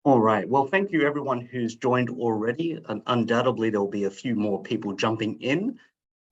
All right. Well, thank you everyone who's joined already. And undoubtedly, there'll be a few more people jumping in.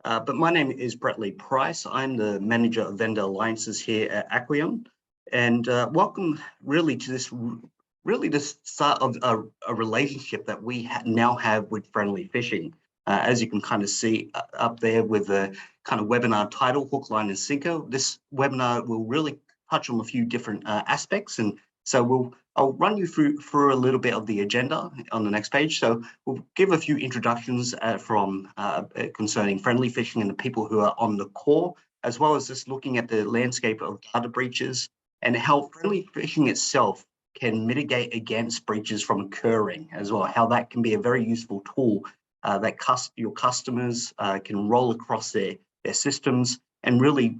But my name is Brett Price. I'm the Manager of Vendor Alliances here at Aquion. And welcome really to this start of a relationship that we now have with Phriendly Phishing. As you can kind of see up there with the kind of webinar title, Hook, Line, and Sinker. This webinar will really touch on a few different aspects. And so I'll run you through a little bit of the agenda on the next page. So we'll give a few introductions concerning Phriendly Phishing and the people who are on the call, as well as just looking at the landscape of data breaches and how Phriendly Phishing itself can mitigate against breaches from occurring as well, how that can be a very useful tool that your customers can roll across their systems and really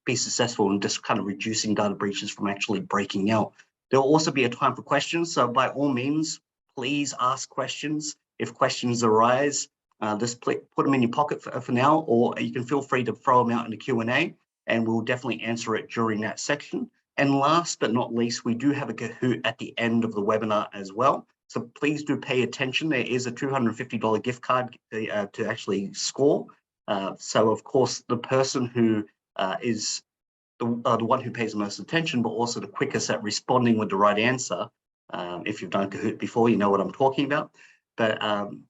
be successful in just kind of reducing data breaches from actually breaking out. There'll also be a time for questions. So by all means, please ask questions. If questions arise, just put them in your pocket for now, or you can feel free to throw them out in the Q&A and we'll definitely answer it during that section. And last but not least, we do have a Kahoot at the end of the webinar as well. So please do pay attention. There is a $250 gift card to actually score. So of course, the person who is the one who pays the most attention, but also the quickest at responding with the right answer. If you've done Kahoot before, you know what I'm talking about. But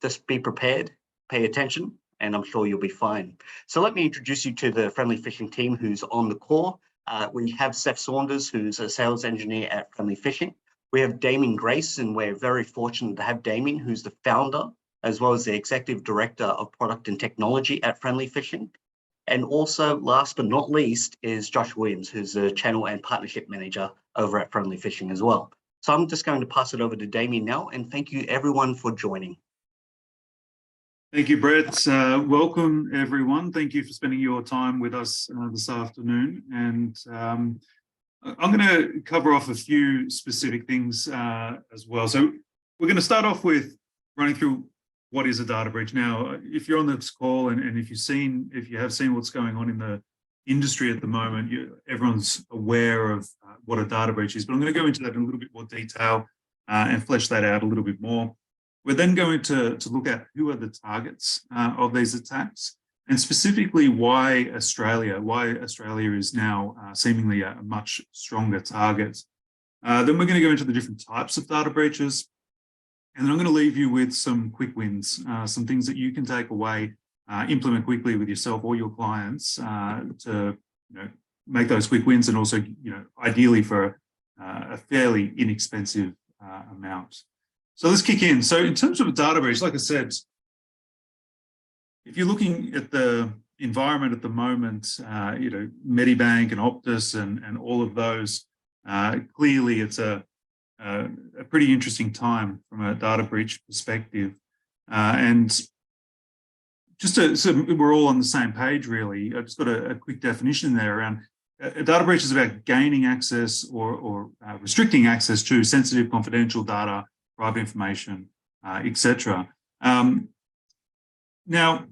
just be prepared, pay attention, and I'm sure you'll be fine. So let me introduce you to the Phriendly Phishing team who's on the call. We have Seth Saunders, who's a sales engineer at Phriendly Phishing. We have Damian Grace, and we're very fortunate to have Damian, who's the founder, as well as the executive director of product and technology at Phriendly Phishing. And also, last but not least, is Josh Williams, who's the channel and partnership manager over at Phriendly Phishing as well. So I'm just going to pass it over to Damian now, and thank you everyone for joining. Thank you, Brett. Welcome, everyone. Thank you for spending your time with us this afternoon. And I'm going to cover off a few specific things as well. So we're going to start off with running through what is a data breach. Now, if you're on this call and if you have seen what's going on in the industry at the moment, everyone's aware of what a data breach is, but I'm going to go into that in a little bit more detail and flesh that out a little bit more. We're then going to look at who are the targets of these attacks, and specifically why Australia is now seemingly a much stronger target. Then we're going to go into the different types of data breaches. And then I'm going to leave you with some quick wins, some things that you can take away, implement quickly with yourself or your clients to make those quick wins, and also ideally for a fairly inexpensive amount. So let's kick in. So in terms of a data breach, like I said, if you're looking at the environment at the moment, Medibank and Optus and all of those, clearly it's a pretty interesting time from a data breach perspective. And just so we're all on the same page, really, I've just got a quick definition there around a data breach is about gaining access or restricting access to sensitive, confidential data, private information, etc. Now,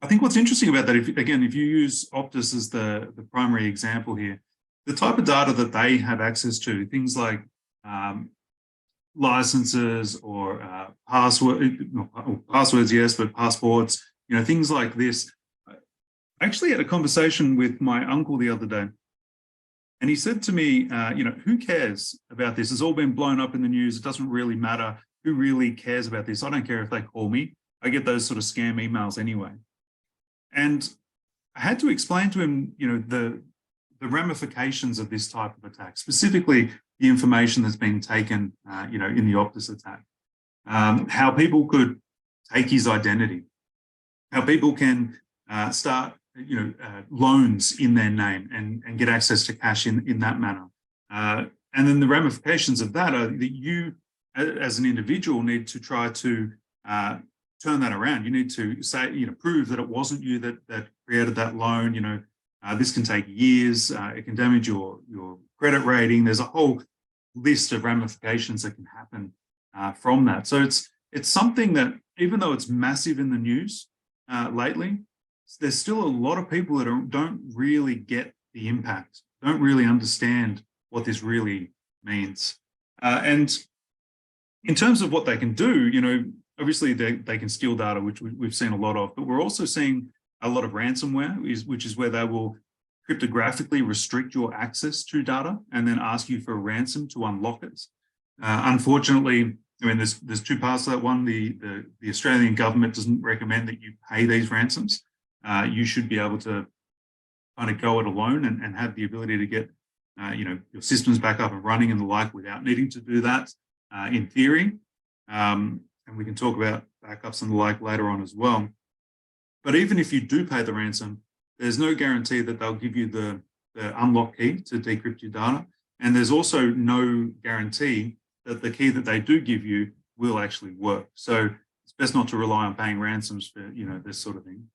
I think what's interesting about that, if you use Optus as the primary example here, the type of data that they have access to, things like licenses or passwords, yes, but passports, things like this. I actually had a conversation with my uncle the other day, and he said to me, who cares about this? It's all been blown up in the news. It doesn't really matter. Who really cares about this? I don't care if they call me. I get those sort of scam emails anyway. And I had to explain to him, the ramifications of this type of attack, specifically the information that's been taken, in the Optus attack, how people could take his identity, how people can start, loans in their name and get access to cash in that manner. And then the ramifications of that are that you, as an individual, need to try to turn that around. You need to say, prove that it wasn't you that created that loan. This can take years. It can damage your credit rating. There's a whole list of ramifications that can happen from that. So it's something that, even though it's massive in the news lately, there's still a lot of people that don't really get the impact, don't really understand what this really means. And in terms of what they can do, obviously they can steal data, which we've seen a lot of, but we're also seeing a lot of ransomware, which is where they will cryptographically restrict your access to data and then ask you for a ransom to unlock it. Unfortunately, there's two parts to that. One, the Australian government doesn't recommend that you pay these ransoms. You should be able to kind of go it alone and have the ability to get your systems back up and running and the like without needing to do that in theory. And we can talk about backups and the like later on as well. But even if you do pay the ransom, there's no guarantee that they'll give you the unlock key to decrypt your data. And there's also no guarantee that the key that they do give you will actually work. So it's best not to rely on paying ransoms for, this sort of thing.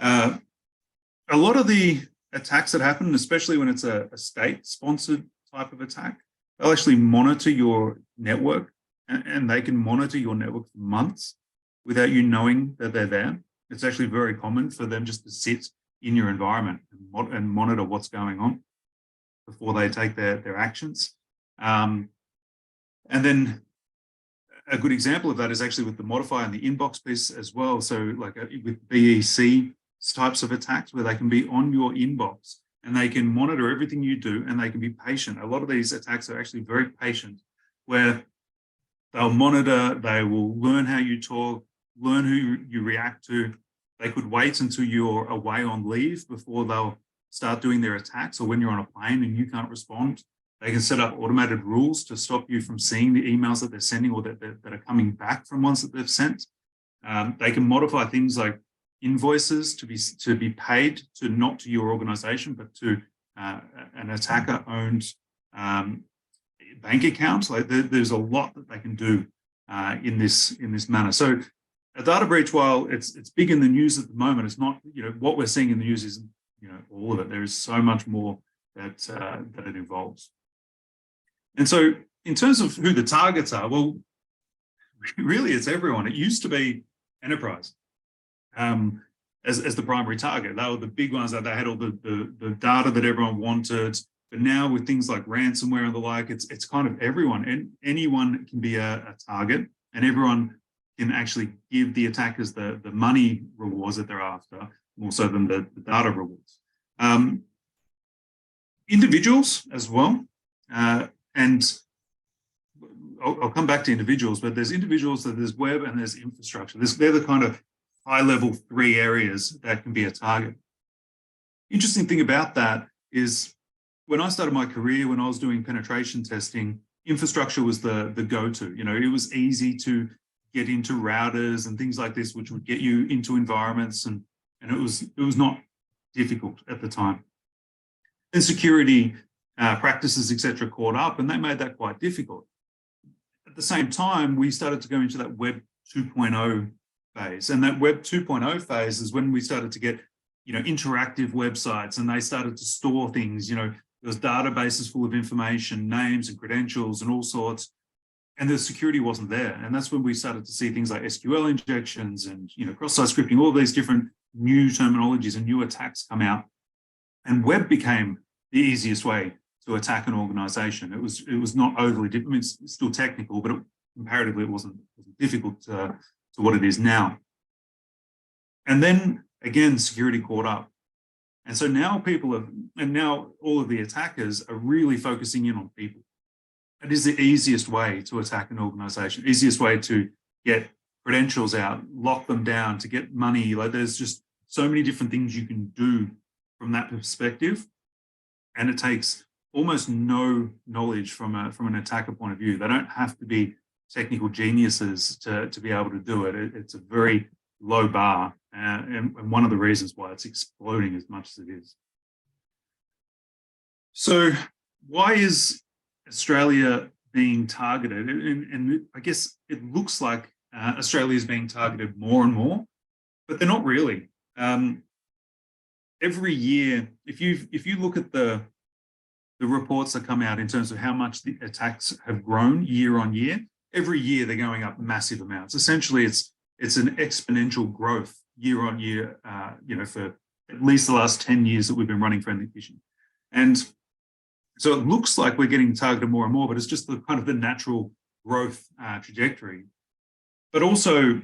A lot of the attacks that happen, especially when it's a state-sponsored type of attack, they'll actually monitor your network and they can monitor your network for months without you knowing that they're there. It's actually very common for them just to sit in your environment and monitor what's going on before they take their actions. And then a good example of that is actually with the modifier and the inbox piece as well. So like with BEC types of attacks where they can be on your inbox and they can monitor everything you do and they can be patient. A lot of these attacks are actually very patient, where they'll monitor, they will learn how you talk, learn who you react to. They could wait until you're away on leave before they'll start doing their attacks, or when you're on a plane and you can't respond. They can set up automated rules to stop you from seeing the emails that they're sending or that are coming back from ones that they've sent. They can modify things like invoices to be paid to not to your organization, but to an attacker-owned bank account. Like there's a lot that they can do in this manner. So a data breach, while it's big in the news at the moment, it's not, what we're seeing in the news isn't, all of it. There is so much more that it involves. And so in terms of who the targets are, well, really it's everyone. It used to be enterprise as the primary target. They were the big ones that they had all the data that everyone wanted. But now with things like ransomware and the like, it's kind of everyone, and anyone can be a target, and everyone can actually give the attackers the money rewards that they're after, more so than the data rewards. Individuals as well. And I'll come back to individuals, but there's individuals, there's web, and there's infrastructure. They're the kind of high-level 3 areas that can be a target. Interesting thing about that is when I started my career, when I was doing penetration testing, infrastructure was the go-to. It was easy to get into routers and things like this, which would get you into environments, and it was not difficult at the time. And security practices, etc., caught up, and they made that quite difficult. At the same time, we started to go into that Web 2.0 phase, and that Web 2.0 phase is when we started to get, interactive websites, and they started to store things. There was databases full of information, names and credentials and all sorts, and the security wasn't there. And that's when we started to see things like SQL injections and cross-site scripting, all these different new terminologies and new attacks come out, and web became the easiest way to attack an organization. It was not overly difficult. I mean, it's still technical, but comparatively it wasn't difficult to what it is now. And then again, security caught up. And so now now all of the attackers are really focusing in on people. It is the easiest way to attack an organization, easiest way to get credentials out, lock them down, to get money. Like there's just so many different things you can do from that perspective. And it takes almost no knowledge from an attacker point of view. They don't have to be technical geniuses to be able to do it. It's a very low bar, and one of the reasons why it's exploding as much as it is. So why is Australia being targeted? And I guess it looks like Australia is being targeted more and more, but they're not really. Every year, if you look at the reports that come out in terms of how much the attacks have grown year on year, every year they're going up massive amounts. Essentially, it's an exponential growth year on year, for at least the last 10 years that we've been running Phriendly Phishing. And So it looks like we're getting targeted more and more, but it's just the kind of the natural growth trajectory. But also,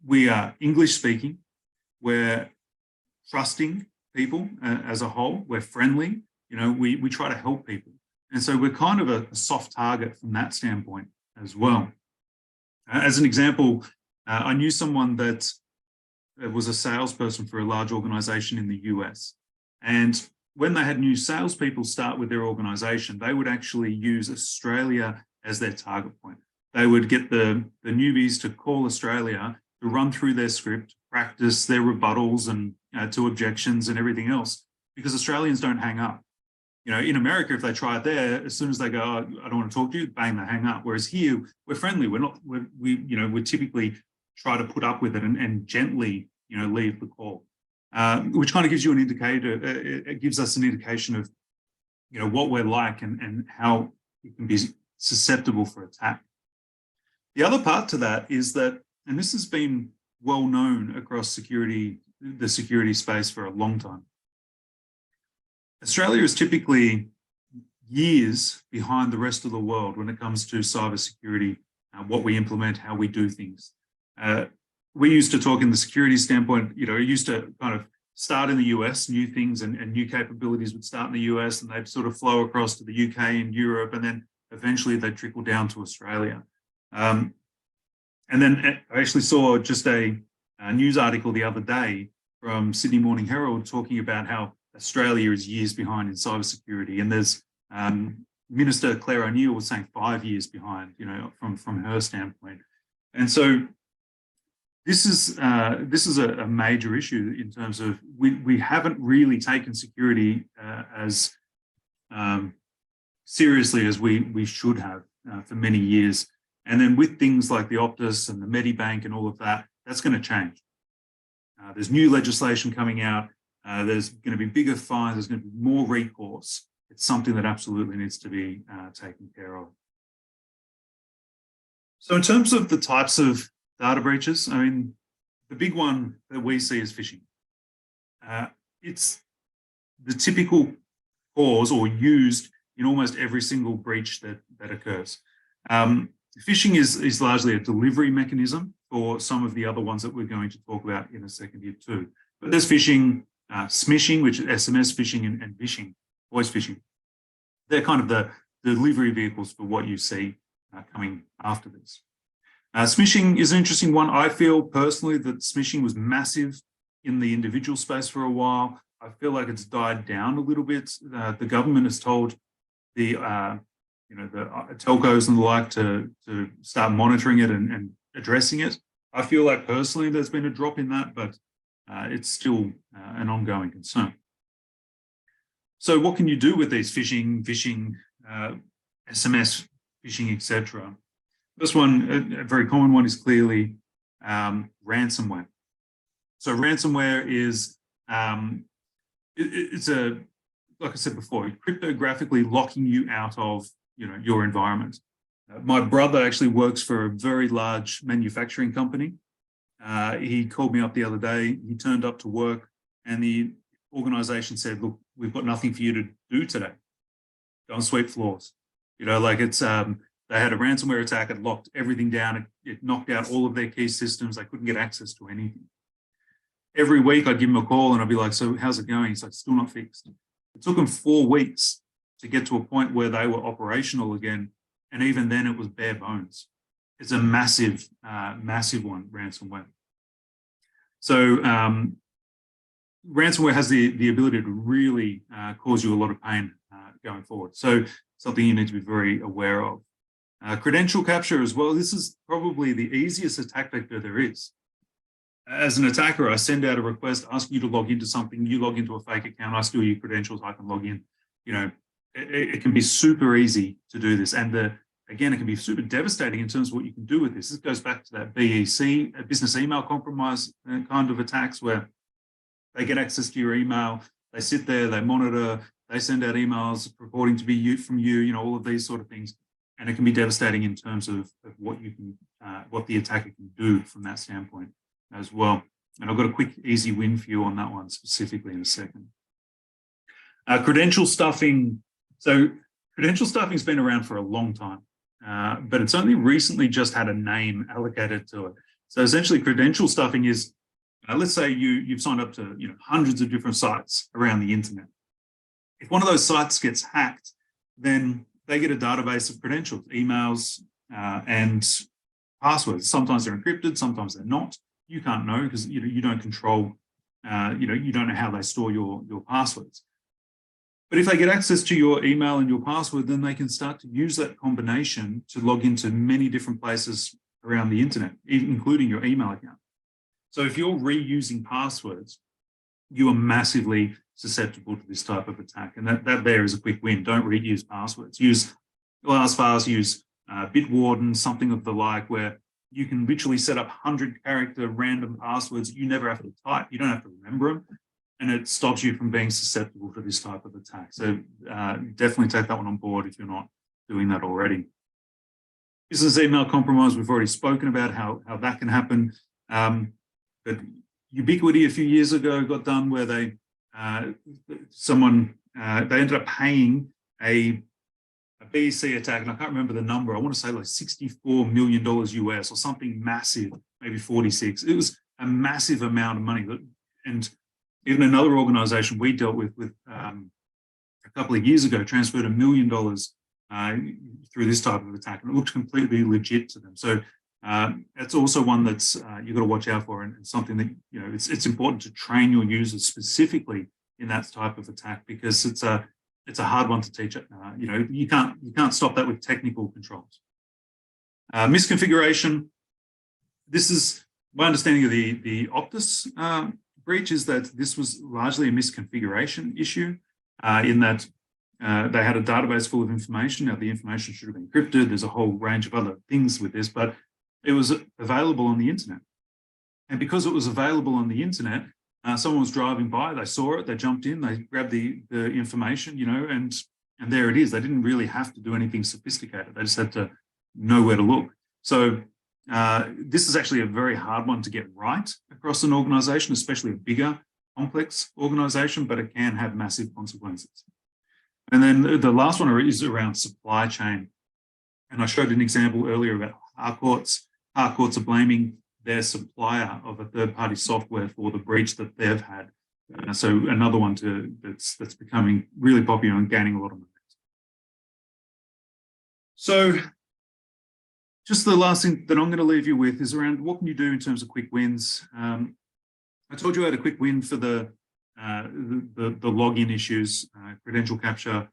we are English speaking, we're trusting people as a whole, we're friendly, we try to help people. And so we're kind of a soft target from that standpoint as well. As an example, I knew someone that was a salesperson for a large organization in the US. And when they had new salespeople start with their organization, they would actually use Australia as their target point. They would get the newbies to call Australia to run through their script, practice their rebuttals and to objections and everything else, because Australians don't hang up. In America, if they try it there, as soon as they go, oh, I don't want to talk to you, bang, they hang up. Whereas here, we're friendly. We typically try to put up with it and gently, leave the call, which kind of gives you an indicator. It gives us an indication of, what we're like and how it can be susceptible for attack. The other part to that is that, and this has been well known across the security space for a long time, Australia is typically years behind the rest of the world when it comes to cybersecurity, what we implement, how we do things. We used to talk in the security standpoint, it used to kind of start in the US, new things and new capabilities would start in the US and they'd sort of flow across to the UK and Europe, and then eventually they'd trickle down to Australia. And then I actually saw just a news article the other day from Sydney Morning Herald talking about how Australia is years behind in cybersecurity, and there's Minister Claire O'Neill was saying 5 years behind, from her standpoint. And so this is a major issue in terms of we haven't really taken security as seriously as we should have for many years. And then with things like the Optus and the Medibank and all of that, that's going to change. There's new legislation coming out. There's going to be bigger fines. There's going to be more recourse. It's something that absolutely needs to be taken care of. So in terms of the types of data breaches, I mean, the big one that we see is phishing. It's the typical cause or used in almost every single breach that occurs. Phishing is largely a delivery mechanism for some of the other ones that we're going to talk about in a second here too. But there's phishing, smishing, which is SMS phishing, and phishing, voice phishing. They're kind of the delivery vehicles for what you see coming after this. Smishing is an interesting one. I feel personally that smishing was massive in the individual space for a while. I feel like it's died down a little bit. The government has told the telcos and the like to start monitoring it and addressing it. I feel like personally there's been a drop in that, but it's still an ongoing concern. So what can you do with these phishing, SMS phishing, etc.? This one, a very common one, is clearly ransomware. So ransomware is it's like I said before, cryptographically locking you out of your environment. My brother actually works for a very large manufacturing company. He called me up the other day. He turned up to work, and the organization said, "Look, we've got nothing for you to do today. Go and sweep floors." It's they had a ransomware attack. It locked everything down. It knocked out all of their key systems. They couldn't get access to anything. Every week I'd give him a call and I'd be like, "So how's it going?" He's like, "Still not fixed." It took them 4 weeks to get to a point where they were operational again. And even then it was bare bones. It's a massive, massive one, ransomware. So ransomware has the ability to really cause you a lot of pain going forward. So something you need to be very aware of. Credential capture as well. This is probably the easiest attack vector there is. As an attacker, I send out a request asking you to log into something. You log into a fake account. I steal your credentials. I can log in. It can be super easy to do this. And again, it can be super devastating in terms of what you can do with this. This goes back to that BEC, business email compromise kind of attacks, where they get access to your email. They sit there, they monitor, they send out emails purporting to be from you, all of these sort of things. And it can be devastating in terms of what you can, what the attacker can do from that standpoint as well. And I've got a quick, easy win for you on that one specifically in a second. Credential stuffing So credential stuffing has been around for a long time, but it's only recently just had a name allocated to it. So essentially credential stuffing is, let's say you've signed up to hundreds of different sites around the internet. If one of those sites gets hacked, then they get a database of credentials, emails, and passwords. Sometimes they're encrypted, sometimes they're not. You can't know because you don't control, you don't know how they store your passwords. But if they get access to your email and your password, then they can start to use that combination to log into many different places around the internet, including your email account. So if you're reusing passwords, you are massively susceptible to this type of attack. And that there is a quick win. Don't reuse passwords. Use LastPass, use Bitwarden, something of the like, where you can literally set up 100-character random passwords you never have to type. You don't have to remember them. And it stops you from being susceptible to this type of attack. So definitely take that one on board if you're not doing that already. Business email compromise, we've already spoken about how that can happen. But Ubiquity a few years ago got done where they ended up paying a BEC attack, and I can't remember the number. I want to say like $64 million US or something massive, maybe 46. It was a massive amount of money. And even another organization we dealt with a couple of years ago transferred $1 million through this type of attack, and it looked completely legit to them. So that's also one that's you've got to watch out for, and something that it's important to train your users specifically in that type of attack, because it's a hard one to teach. You can't stop that with technical controls. Misconfiguration. This is my understanding of the Optus breach, is that this was largely a misconfiguration issue in that they had a database full of information. Now, the information should have been encrypted. There's a whole range of other things with this, but it was available on the internet. And because it was available on the internet, someone was driving by, they saw it, they jumped in, they grabbed the information, and there it is. They didn't really have to do anything sophisticated. They just had to know where to look. So this is actually a very hard one to get right across an organization, especially a bigger, complex organization, but it can have massive consequences. And then the last one is around supply chain. And I showed an example earlier about Harcourts. Harcourts are blaming their supplier of a third-party software for the breach that they've had. So another one that's becoming really popular and gaining a lot of momentum. So just the last thing that I'm going to leave you with is around what can you do in terms of quick wins. I told you I had a quick win for the login issues, credential capture.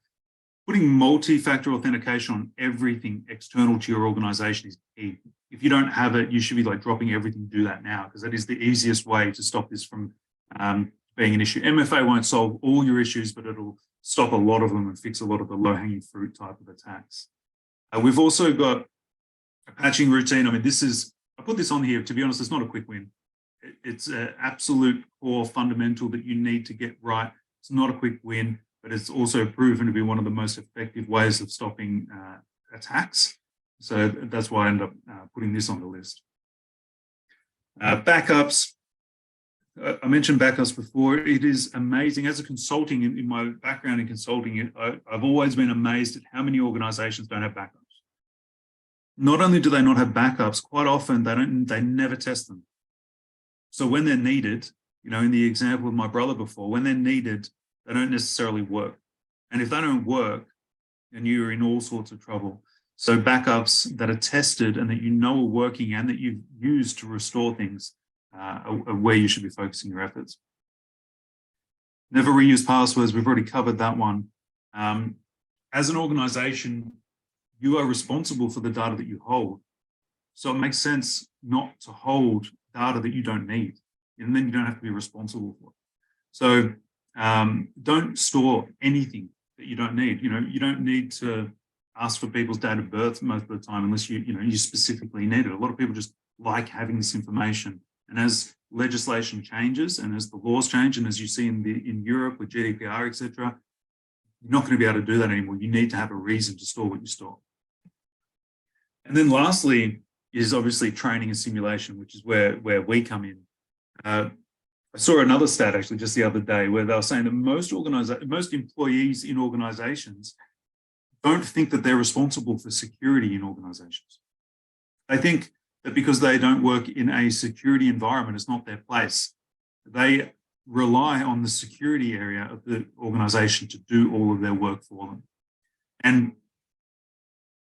Putting multi-factor authentication on everything external to your organization is key. If you don't have it, you should be like dropping everything to do that now, because that is the easiest way to stop this from being an issue. MFA won't solve all your issues, but it'll stop a lot of them and fix a lot of the low-hanging fruit type of attacks. We've also got a patching routine. I mean, I put this on here, to be honest, it's not a quick win. It's an absolute core fundamental that you need to get right. It's not a quick win, but it's also proven to be one of the most effective ways of stopping attacks. So that's why I ended up putting this on the list. Backups. I mentioned backups before. It is amazing. As a consulting, in my background in consulting, I've always been amazed at how many organizations don't have backups. Not only do they not have backups, quite often they never test them. So when they're needed, in the example of my brother before, when they're needed, they don't necessarily work. And if they don't work, then you're in all sorts of trouble. So backups that are tested and that are working and that you've used to restore things are where you should be focusing your efforts. Never reuse passwords. We've already covered that one. As an organization, you are responsible for the data that you hold. So it makes sense not to hold data that you don't need, and then you don't have to be responsible for it. So don't store anything that you don't need. You don't need to ask for people's date of birth most of the time unless you specifically need it. A lot of people just like having this information. And as legislation changes and as the laws change, and as you see in Europe with GDPR, etc., you're not going to be able to do that anymore. You need to have a reason to store what you store. And then lastly is obviously training and simulation, which is where we come in. I saw another stat actually just the other day where they were saying that most employees in organizations don't think that they're responsible for security in organizations. They think that because they don't work in a security environment, it's not their place. They rely on the security area of the organization to do all of their work for them. And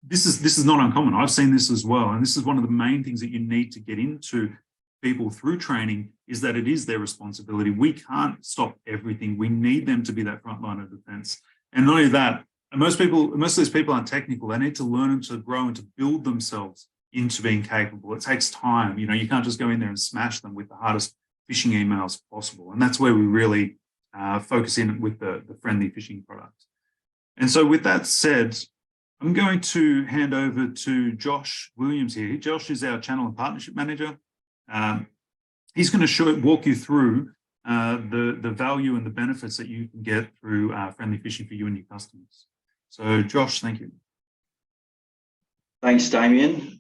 this is not uncommon. I've seen this as well. And this is one of the main things that you need to get into people through training, is that it is their responsibility. We can't stop everything. We need them to be that front line of defense. And not only that, most of these people aren't technical. They need to learn and to grow and to build themselves into being capable. It takes time. You can't just go in there and smash them with the hardest phishing emails possible. And that's where we really focus in with the Phriendly Phishing product. And so with that said, I'm going to hand over to Josh Williams here. Josh is our channel and partnership manager. He's going to walk you through the value and the benefits that you can get through Phriendly Phishing for you and your customers. So Josh, thank you. Thanks, Damian.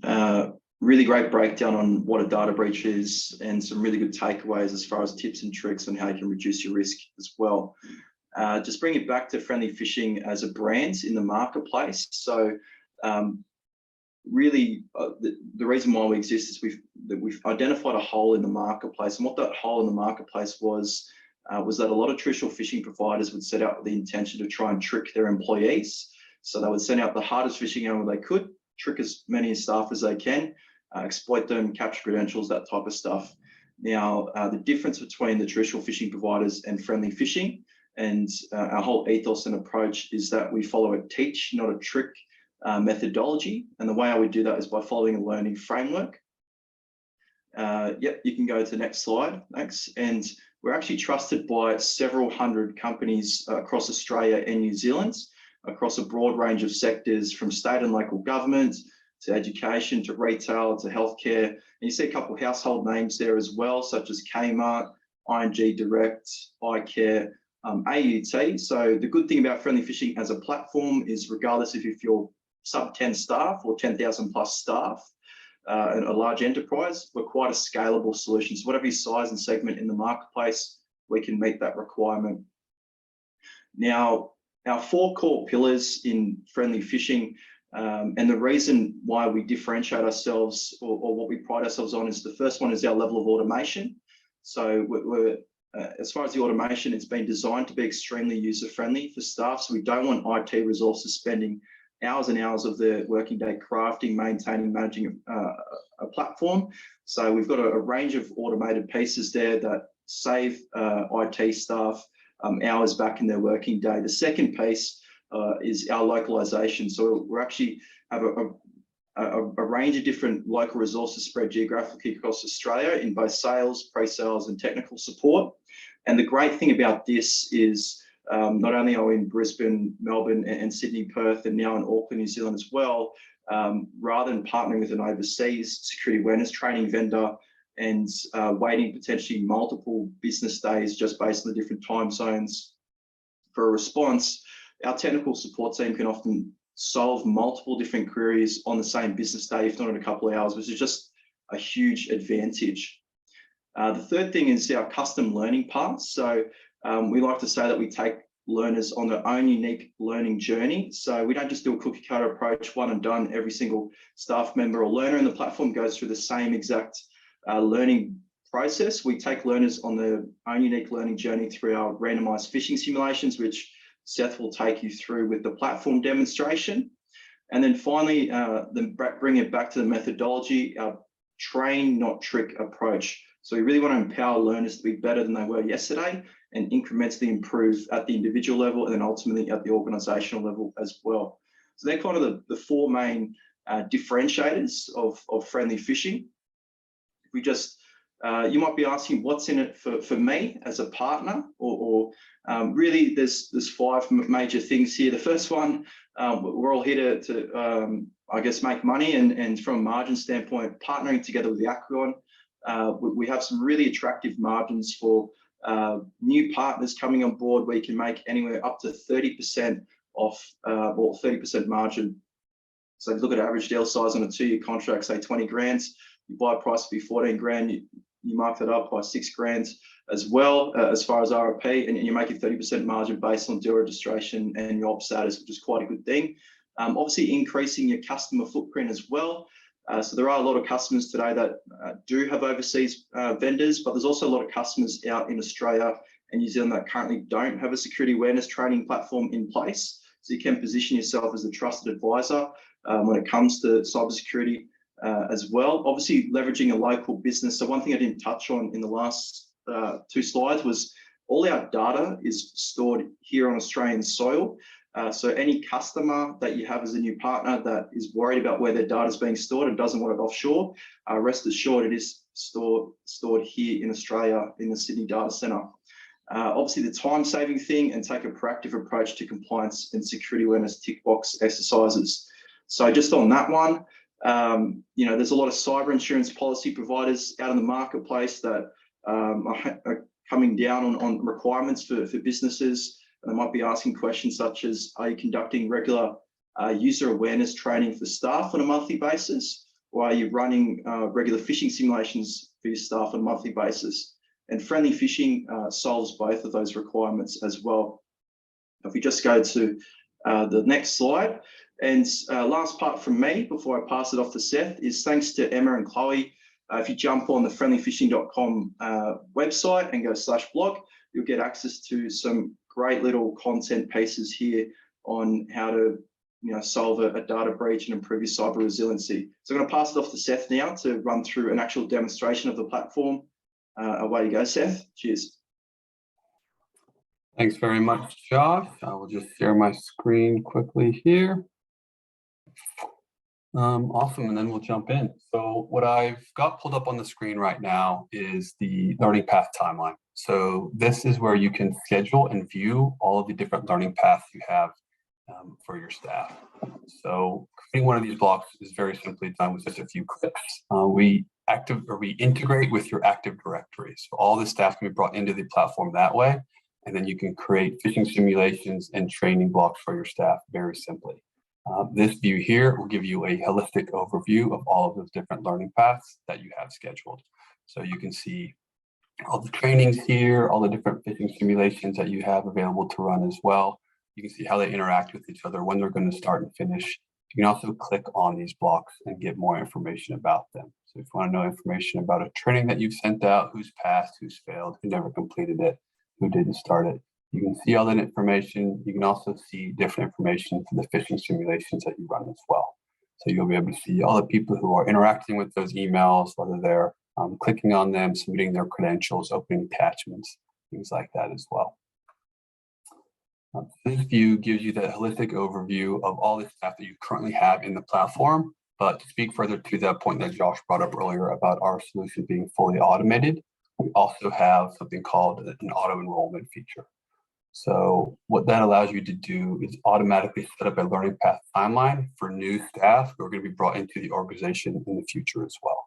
Really great breakdown on what a data breach is and some really good takeaways as far as tips and tricks on how you can reduce your risk as well. Just bring it back to Phriendly Phishing as a brand in the marketplace. So really the reason why we exist is we've identified a hole in the marketplace. And what that hole in the marketplace was that a lot of traditional phishing providers would set out with the intention to try and trick their employees. So they would send out the hardest phishing email they could, trick as many staff as they can, exploit them, capture credentials, that type of stuff. Now, the difference between the traditional phishing providers and Phriendly Phishing and our whole ethos and approach is that we follow a teach, not a trick methodology. And the way I would do that is by following a learning framework. Yep, you can go to the next slide. Thanks. And we're actually trusted by several hundred companies across Australia and New Zealand, across a broad range of sectors, from state and local government to education to retail to healthcare. And you see a couple of household names there as well, such as Kmart, ING Direct, iCare, AUT. So the good thing about Phriendly Phishing as a platform is, regardless if you're sub 10 staff or 10,000 plus staff, and a large enterprise, we're quite a scalable solution. So whatever your size and segment in the marketplace, we can meet that requirement. Now, our 4 core pillars in Phriendly Phishing, and the reason why we differentiate ourselves or what we pride ourselves on, is the first one is our level of automation. So we're as far as the automation, it's been designed to be extremely user-friendly for staff. So we don't want IT resources spending hours and hours of their working day crafting, maintaining, managing a platform. So we've got a range of automated pieces there that save IT staff hours back in their working day. The second piece is our localization. So we actually have a range of different local resources spread geographically across Australia in both sales, pre-sales and technical support. And the great thing about this is not only are we in Brisbane, Melbourne and Sydney, Perth, and now in Auckland, New Zealand as well, rather than partnering with an overseas security awareness training vendor and waiting potentially multiple business days just based on the different time zones for a response, our technical support team can often solve multiple different queries on the same business day, if not in a couple of hours, which is just a huge advantage. The third thing is our custom learning paths. So we like to say that we take learners on their own unique learning journey. So we don't just do a cookie cutter approach, one and done. Every single staff member or learner in the platform goes through the same exact learning process. We take learners on their own unique learning journey through our randomized phishing simulations, which Seth will take you through with the platform demonstration. And then finally, bring it back to the methodology, our train, not trick approach. So we really want to empower learners to be better than they were yesterday and incrementally improve at the individual level and then ultimately at the organizational level as well. So they're kind of the 4 main differentiators of Phriendly Phishing. If we just, you might be asking, what's in it for me as a partner, or really there's 5 major things here. The first one, we're all here to I guess, make money, and from a margin standpoint, partnering together with the Aquion, we have some really attractive margins for new partners coming on board, where you can make anywhere up to 30% off, or 30% margin. So if you look at average deal size on a 2-year contract, say 20 grand, you buy a price to be 14 grand, you mark that up by 6 grand as well, as far as RRP, and you're making 30% margin based on deal registration and your op status, which is quite a good thing. Obviously, increasing your customer footprint as well. So there are a lot of customers today that do have overseas vendors, but there's also a lot of customers out in Australia and New Zealand that currently don't have a security awareness training platform in place. So you can position yourself as a trusted advisor when it comes to cybersecurity as well. Obviously, leveraging a local business. So one thing I didn't touch on in the last 2 slides was all our data is stored here on Australian soil. So any customer that you have as a new partner that is worried about where their data is being stored and doesn't want it offshore, rest assured it is stored here in Australia in the Sydney data centre. Obviously, the time-saving thing, and take a proactive approach to compliance and security awareness tick box exercises. So just on that one, there's a lot of cyber insurance policy providers out in the marketplace that are coming down on requirements for businesses. And they might be asking questions such as, are you conducting regular user awareness training for staff on a monthly basis? Or are you running regular phishing simulations for your staff on a monthly basis? And Phriendly Phishing solves both of those requirements as well. If we just go to the next slide. And last part from me before I pass it off to Seth is thanks to Emma and Chloe. If you jump on the friendlyphishing.com website and go /blog, you'll get access to some great little content pieces here on how to solve a data breach and improve your cyber resiliency. So I'm going to pass it off to Seth now to run through an actual demonstration of the platform. Away you go, Seth. Cheers. Thanks very much, Josh. I will just share my screen quickly here. Awesome, and then we'll jump in. So what I've got pulled up on the screen right now is the learning path timeline. So this is where you can schedule and view all of the different learning paths you have for your staff. So creating one of these blocks is very simply done with just a few clicks. We integrate with your Active Directory. So all the staff can be brought into the platform that way, and then you can create phishing simulations and training blocks for your staff very simply. This view here will give you a holistic overview of all of those different learning paths that you have scheduled. So you can see all the trainings here, all the different phishing simulations that you have available to run as well. You can see how they interact with each other, when they're going to start and finish. You can also click on these blocks and get more information about them. So if you want to know information about a training that you've sent out, who's passed, who's failed, who never completed it, who didn't start it, you can see all that information. You can also see different information for the phishing simulations that you run as well. So you'll be able to see all the people who are interacting with those emails, whether they're clicking on them, submitting their credentials, opening attachments, things like that as well. This view gives you that holistic overview of all the stuff that you currently have in the platform. But to speak further to that point that Josh brought up earlier about our solution being fully automated, we also have something called an auto enrollment feature. So what that allows you to do is automatically set up a learning path timeline for new staff who are going to be brought into the organization in the future as well.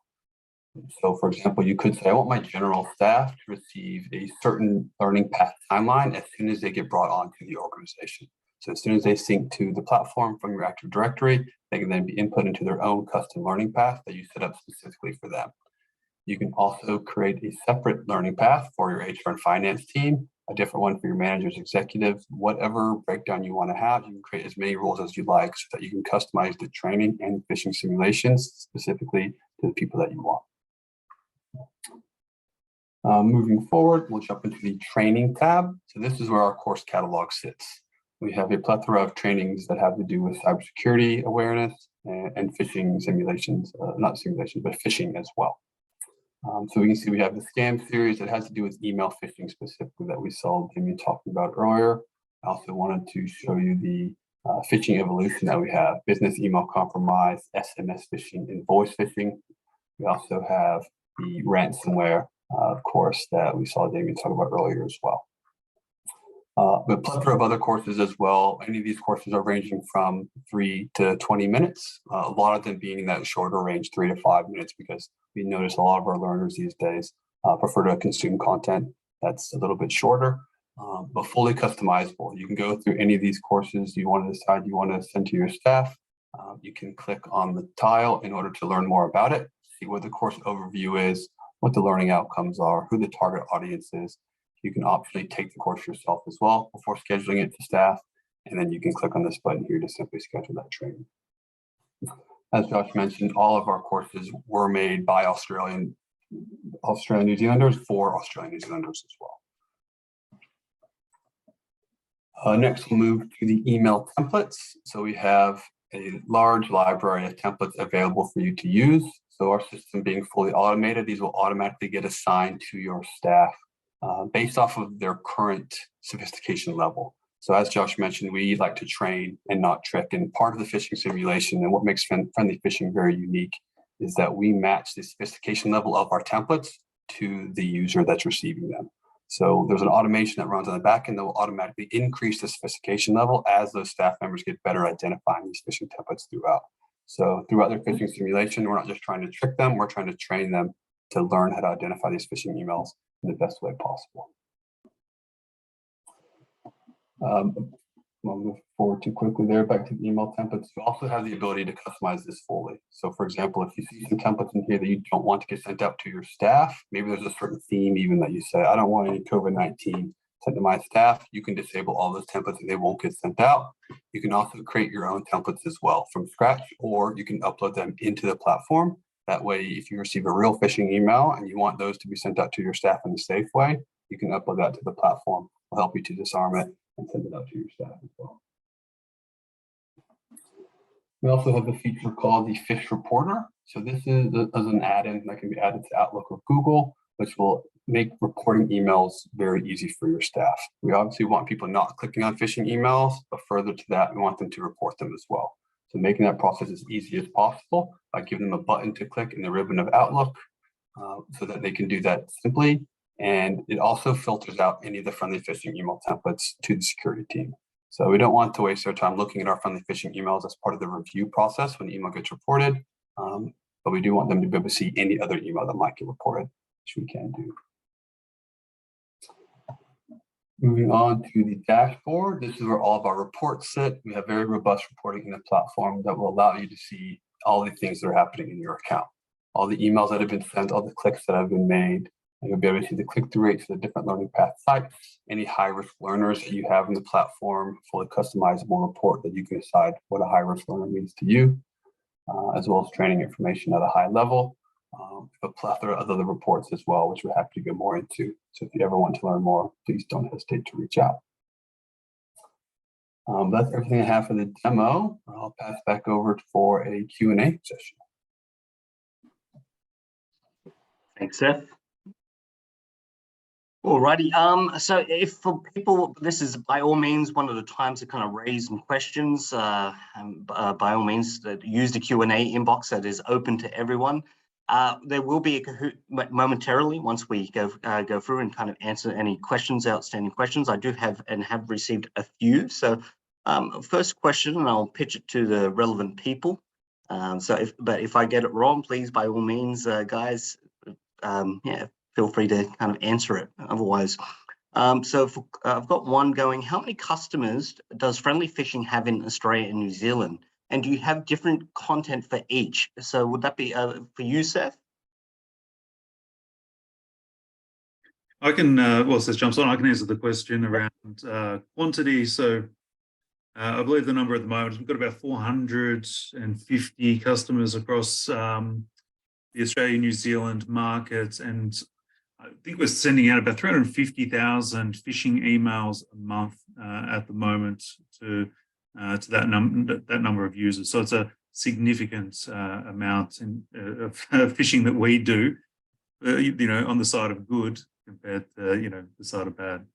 So for example, you could say, I want my general staff to receive a certain learning path timeline as soon as they get brought onto the organization. So as soon as they sync to the platform from your Active Directory, they can then be input into their own custom learning path that you set up specifically for them. You can also create a separate learning path for your HR and finance team, a different one for your managers, executives, whatever breakdown you want to have. You can create as many roles as you like so that you can customize the training and phishing simulations specifically to the people that you want. Moving forward, we'll jump into the training tab. So this is where our course catalog sits. We have a plethora of trainings that have to do with cybersecurity awareness and phishing simulations, not simulations, but phishing as well. So we can see we have the scam series that has to do with email phishing specifically that we saw Damian talking about earlier. I also wanted to show you the phishing evolution that we have: business email compromise, SMS phishing, and voice phishing. We also have the ransomware course that we saw Damian talk about earlier as well. A plethora of other courses as well. Any of these courses are ranging from 3 to 20 minutes, a lot of them being in that shorter range, 3 to 5 minutes, because we notice a lot of our learners these days prefer to consume content that's a little bit shorter, but fully customizable. You can go through any of these courses you want to decide you want to send to your staff. You can click on the tile in order to learn more about it, see what the course overview is, what the learning outcomes are, who the target audience is. You can optionally take the course yourself as well before scheduling it to staff. and then you can click on this button here to simply schedule that training. As Josh mentioned, all of our courses were made by Australian New Zealanders for Australian New Zealanders as well. Next, we'll move to the email templates. So we have a large library of templates available for you to use. So our system being fully automated, these will automatically get assigned to your staff based off of their current sophistication level. So as Josh mentioned, we like to train and not trick. And part of the phishing simulation and what makes friendly phishing very unique is that we match the sophistication level of our templates to the user that's receiving them. So there's an automation that runs on the back end that will automatically increase the sophistication level as those staff members get better at identifying these phishing templates throughout. So throughout their phishing simulation, we're not just trying to trick them, we're trying to train them to learn how to identify these phishing emails in the best way possible. I'll move forward too quickly there, back to the email templates. You also have the ability to customize this fully. So for example, if you see some templates in here that you don't want to get sent out to your staff, maybe there's a certain theme even that you say, I don't want any COVID-19 sent to my staff, you can disable all those templates and they won't get sent out. You can also create your own templates as well from scratch, or you can upload them into the platform. That way, if you receive a real phishing email and you want those to be sent out to your staff in a safe way, you can upload that to the platform. It'll help you to disarm it and send it out to your staff as well. We also have a feature called the Phish Reporter. So this is as an add-in that can be added to Outlook or Google, which will make reporting emails very easy for your staff. We obviously want people not clicking on phishing emails, but further to that, we want them to report them as well. So making that process as easy as possible by giving them a button to click in the ribbon of Outlook so that they can do that simply. And it also filters out any of the friendly phishing email templates to the security team. So we don't want to waste our time looking at our friendly phishing emails as part of the review process when the email gets reported. But we do want them to be able to see any other email that might get reported, which we can do. Moving on to the dashboard, this is where all of our reports sit. We have very robust reporting in the platform that will allow you to see all the things that are happening in your account, all the emails that have been sent, all the clicks that have been made. And you'll be able to see the click-through rates for the different learning path sites, any high-risk learners that you have in the platform, fully customizable report that you can decide what a high-risk learner means to you, as well as training information at a high level. A plethora of other reports as well, which we're happy to go more into. So if you ever want to learn more, please don't hesitate to reach out. That's everything I have for the demo. I'll pass back over for a Q&A session. Thanks, Seth. Alrighty, so if for people, this is by all means one of the times to kind of raise some questions, by all means use the Q&A inbox that is open to everyone. There will be a Kahoot momentarily once we go through and kind of answer any questions, outstanding questions. I do have and have received a few. So first question, and I'll pitch it to the relevant people. But if I get it wrong, please, by all means, guys, yeah, feel free to kind of answer it. Otherwise, I've got one going. How many customers does Phriendly Phishing have in Australia and New Zealand? And do you have different content for each? So would that be for you, Seth? I can, well, Seth jumps on, I can answer the question around quantity. So I believe the number at the moment is we've got about 450 customers across the Australia, New Zealand market. And I think we're sending out about 350,000 phishing emails a month at the moment to that number of users. So it's a significant amount of phishing that we do, you know, on the side of good compared to, you know, the side of bad.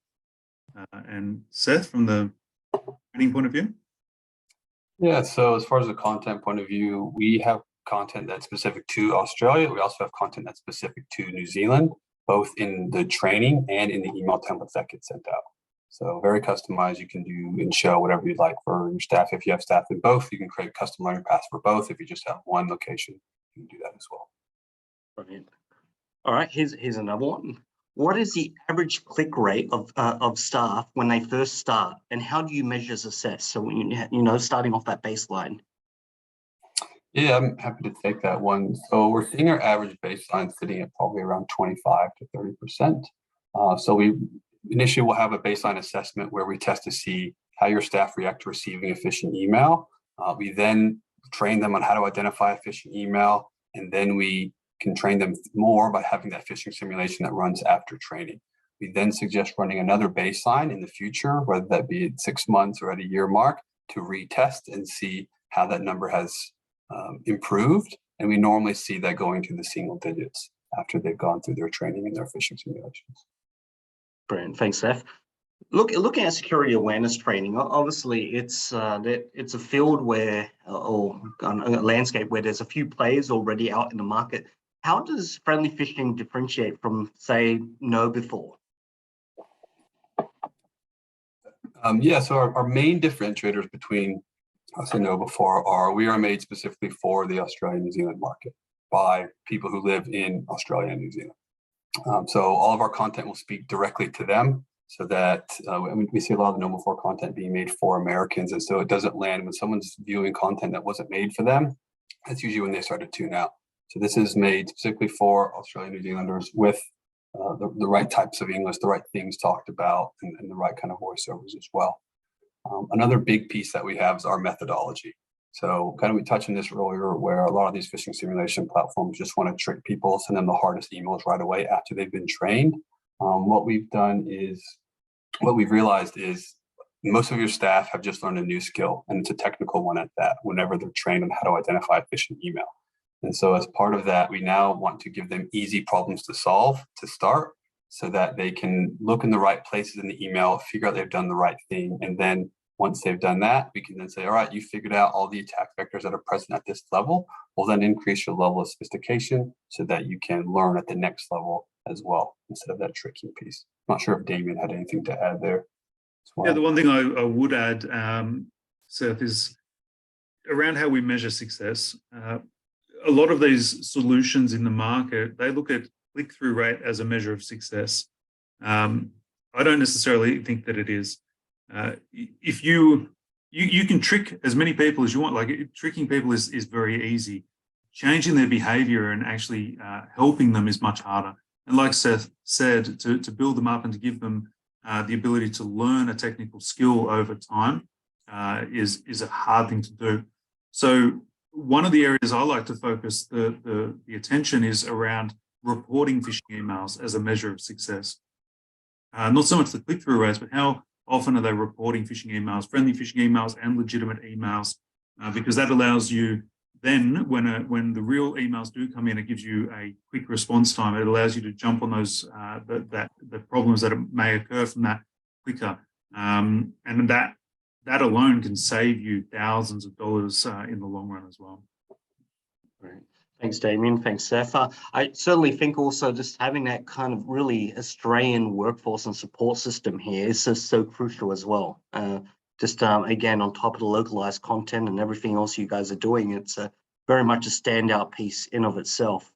And Seth, from the training point of view? Yeah, so as far as the content point of view, we have content that's specific to Australia. We also have content that's specific to New Zealand, both in the training and in the email templates that get sent out. So very customized, you can do and show whatever you'd like for your staff. If you have staff in both, you can create custom learning paths for both. If you just have one location, you can do that as well. Brilliant. All right, here's another one. What is the average click rate of staff when they first start, and how do you measure success? So when you know, starting off that baseline. Yeah, I'm happy to take that one. So we're seeing our average baseline sitting at probably around 25 to 30%. So we initially will have a baseline assessment where we test to see how your staff react to receiving a phishing email. We then train them on how to identify a phishing email, and then we can train them more by having that phishing simulation that runs after training. We then suggest running another baseline in the future, whether that be at 6 months or at a year mark, to retest and see how that number has improved. And we normally see that going to the single digits after they've gone through their training and their phishing simulations. Brilliant. Thanks, Seth. Looking at security awareness training, obviously it's a field where, or a landscape where there's a few players already out in the market. How does Phriendly Phishing differentiate from, say, KnowBe4? So our main differentiators between us and KnowBe4 are we are made specifically for the Australia and New Zealand market by people who live in Australia and New Zealand. So all of our content will speak directly to them, so that we see a lot of the KnowBe4 content being made for Americans, and so it doesn't land when someone's viewing content that wasn't made for them. That's usually when they start to tune out. So this is made specifically for Australian New Zealanders with the right types of English, the right things talked about, and the right kind of voiceovers as well. Another big piece that we have is our methodology. So kind of we touched on this earlier, where a lot of these phishing simulation platforms just want to trick people, send them the hardest emails right away after they've been trained. What we've realized is most of your staff have just learned a new skill, and it's a technical one at that, whenever they're trained on how to identify a phishing email. And so as part of that, we now want to give them easy problems to solve to start, so that they can look in the right places in the email, figure out they've done the right thing. And then once they've done that, we can then say, all right, you figured out all the attack vectors that are present at this level. We'll then increase your level of sophistication so that you can learn at the next level as well, instead of that tricking piece. I'm not sure if Damian had anything to add there as well. Yeah, the one thing I would add, Seth, is around how we measure success. A lot of these solutions in the market, they look at click-through rate as a measure of success. I don't necessarily think that it is. If you can trick as many people as you want, like tricking people is very easy. Changing their behavior and actually helping them is much harder. And like Seth said, to build them up and to give them the ability to learn a technical skill over time is a hard thing to do. So one of the areas I like to focus the attention is around reporting phishing emails as a measure of success. Not so much the click-through rates, but how often are they reporting phishing emails, friendly phishing emails and legitimate emails, because that allows you then, when the real emails do come in, it gives you a quick response time. It allows you to jump on those the problems that may occur from that quicker, and that alone can save you thousands of dollars in the long run as well. Great. Thanks, Damian. Thanks, Seth. I certainly think also just having that kind of really Australian workforce and support system here is just so crucial as well. Again, on top of the localized content and everything else you guys are doing, it's very much a standout piece in of itself.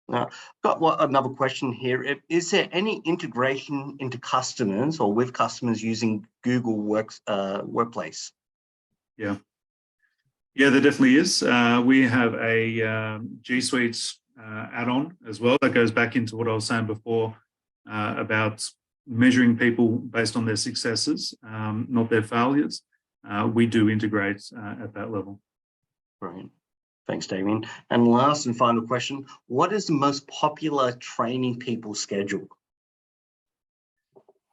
Now, I've got another question here. Is there any integration into customers or with customers using Google Workplace? Yeah, there definitely is. We have a G Suite add-on as well that goes back into what I was saying before about measuring people based on their successes, not their failures. We do integrate at that level. Right. Thanks, Damian. And last and final question, what is the most popular training people schedule?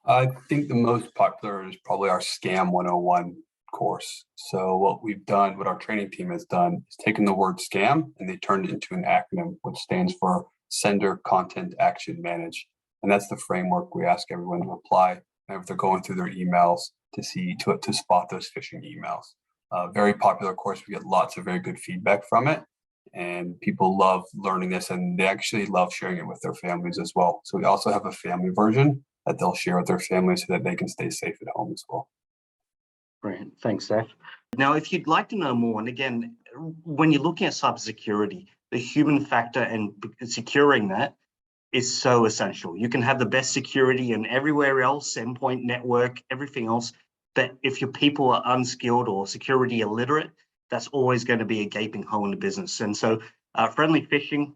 I think the most popular is probably our Scam 101 course. So what we've done, what our training team has done, is taken the word scam and they turned it into an acronym, which stands for Sender Content Action Manage. And that's the framework we ask everyone to apply if they're going through their emails to spot those phishing emails. Very popular course. We get lots of very good feedback from it, and people love learning this, and they actually love sharing it with their families as well. So we also have a family version that they'll share with their families so that they can stay safe at home as well. Great. Thanks, Seth. Now, if you'd like to know more, and again, when you're looking at cybersecurity, the human factor and securing that is so essential. You can have the best security and everywhere else, endpoint, network, everything else, but if your people are unskilled or security illiterate, that's always going to be a gaping hole in the business. And so Phriendly Phishing,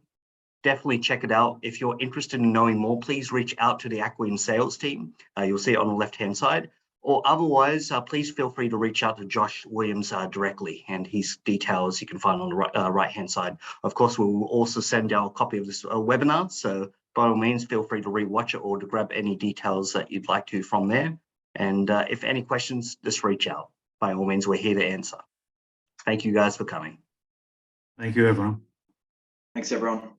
definitely check it out. If you're interested in knowing more, please reach out to the Aquion sales team. You'll see it on the left-hand side, Or otherwise, please feel free to reach out to Josh Williams directly, and his details you can find on the right-hand side. Of course, we will also send out a copy of this webinar, so by all means, feel free to rewatch it or to grab any details that you'd like to from there. And if any questions, just reach out. By all means, we're here to answer. Thank you guys for coming. Thank you, everyone. Thanks, everyone.